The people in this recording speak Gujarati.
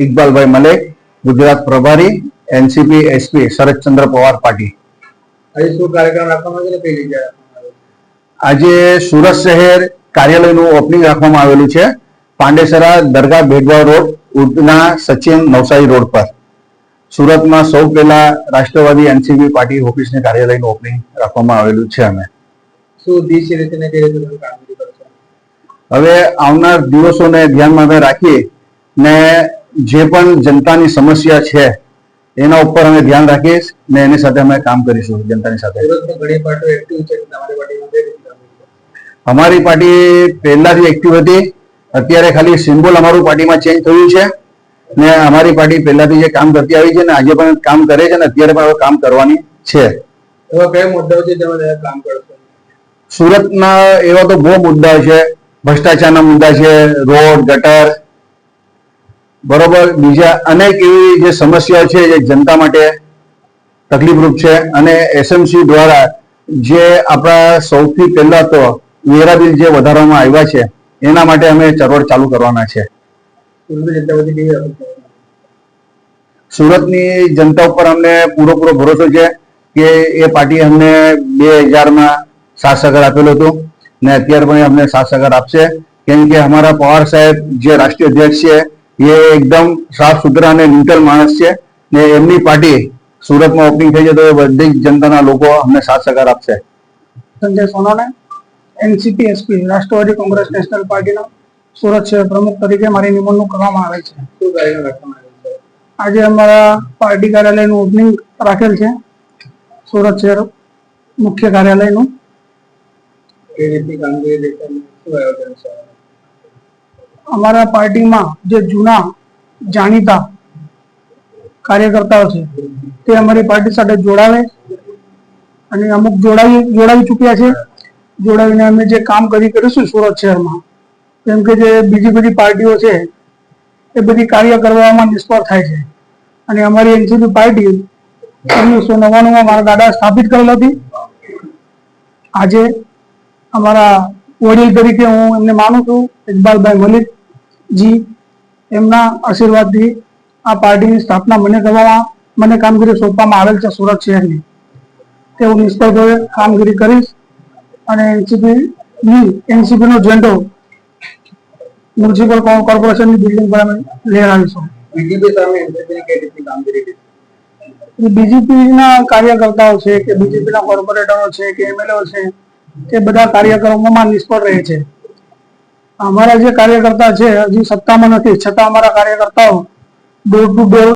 ઇકબાલભાઈ મલેક, ગુજરાત પ્રભારી, NCP SP Sharadchandra Pawar party. આજે શું કાર્યક્રમ રાખવામાં આવે છે, કઈ જગ્યાએ રાખવામાં આવે છે? આજે સુરત શહેર કાર્યાલયનું ઓપનિંગ રાખવામાં આવેલું છે, પાંડેસરા દરગાહ બેટવા રોડ, ઉધના સચિન નવસારી રોડ પર। સુરતમાં સૌ પહેલા રાષ્ટ્રવાદી એનસીપી પાર્ટી ઓફિસની કાર્યાલયનું ઓપનિંગ રાખવામાં આવેલું છે। અમે શું ઉદ્દેશ્ય રીતે ને કઈ રીતે તમે કામગીરી કરશો? હવે આવનાર દિવસોને ધ્યાનમાં અમે રાખી ને જે પણ જનતાની સમસ્યા છે એના ઉપર અમે ધ્યાન રાખીશ ને એની સાથે અમે કામ કરીશું જનતાની સાથે। સુરતમાં ઘણી પાર્ટીઓ એક્ટિવ છે, તમારી પાર્ટીમાં કઈ રીતે કામ કરશો? અમારી પાર્ટી પહેલાથી એક્ટિવ હતી, અત્યારે ખાલી સિમ્બોલ અમારું પાર્ટીમાં ચેન્જ થયું છે ને અમારી પાર્ટી પહેલાથી જે કામ કરતી આવી છે ને આજે પણ કામ કરે છે ને અત્યારે પણ હવે કામ કરવાની છે। એવા કયા મુદ્દાઓ છે જેમાં કામ કરશો? સુરતના એવા તો બહુ મુદ્દાઓ છે, ભ્રષ્ટાચારના મુદ્દા છે, રોડ ગટર બરોબર, બીજા અનેક એવી જે સમસ્યાઓ છે જે જનતા માટે તકલીફરૂપ છે અને એસએમસી દ્વારા જે આપણા સૌથી પહેલા તો વેરા બિલ જે વધારવામાં આવ્યા છે એના માટે અમે ચળવળ ચાલુ કરવાના છે। સુરતની જનતા ઉપર અમને પૂરો ભરોસો છે કે એ પાર્ટી અમને 2000માં સાથ સહકાર આપેલો હતો ને અત્યારે પણ અમને સાથ સહકાર આપશે, કેમ કે અમારા પવાર સાહેબ જે રાષ્ટ્રીય અધ્યક્ષ છે એ એકદમ સાફ સુથરા અને ન્યુટ્રલ માણસ છે ને એમની પાર્ટી સુરતમાં ઓપનિંગ થઈ છે તો એ બધી જ જનતાના લોકો અમને સાથ સહકાર આપશે। સંજય સોનોને, એનસીપી એસપી રાષ્ટ્રવાદી કોંગ્રેસ નેશનલ પાર્ટીના સુરત શહેર પ્રમુખ તરીકે મારી નિમણૂક કરવામાં આવે છે। શું કાર્યક્રમ રાખવામાં આવે છે? આજે અમારા પાર્ટી કાર્યાલયનું ઓપનિંગ રાખેલ છે, સુરત શહેર મુખ્ય કાર્યાલયનું। કઈ રીતની કામગીરી શું આયોજન છે? અમારા પાર્ટીમાં જે જૂના જાણીતા કાર્યકર્તાઓ છે તે અમારી પાર્ટી સાથે જોડાવે અને અમુક જોડાવી ચૂક્યા છે। જોડાવીને અમે જે કામ કરીશું સુરત શહેરમાં, કેમ કે જે બીજી બધી પાર્ટીઓ છે એ બધી કાર્ય કરવામાં નિષ્ફળ થાય છે અને અમારી એનસીપી પાર્ટી 1999માં મારા દાદા સ્થાપિત કરેલ હતી। આજે અમારા વડીલ તરીકે હું એમને માનું છું, ઇકબાલભાઈ મલિક જી, એમના આશીર્વાદથી આ પાર્ટીની સ્થાપના મને કામગીરી સોંપવામાં આવેલ છે સુરત શહેરની। તે હું નિષ્ઠાપૂર્વક કામગીરી કરીશ અને એનસીપીનો ઝંડો મ્યુનિસિપલ કોર્પોરેશનની બિલ્ડિંગ પર અમે લહેરાવીશું। બીજેપી સામે એનસીપીની કઈ રીતની કામગીરી છે? બીજેપીના કાર્યકર્તાઓ છે કે બીજેપીના કોર્પોરેટરો છે કે એમએલઓ છે તે બધા કાર્યક્રમોમાં નિષ્ફળ રહે છે। અમારા જે કાર્યકર્તા છે હજી સત્તામાં નથી, છતાં અમારા કાર્યકર્તાઓ ડોર ટુ ડોર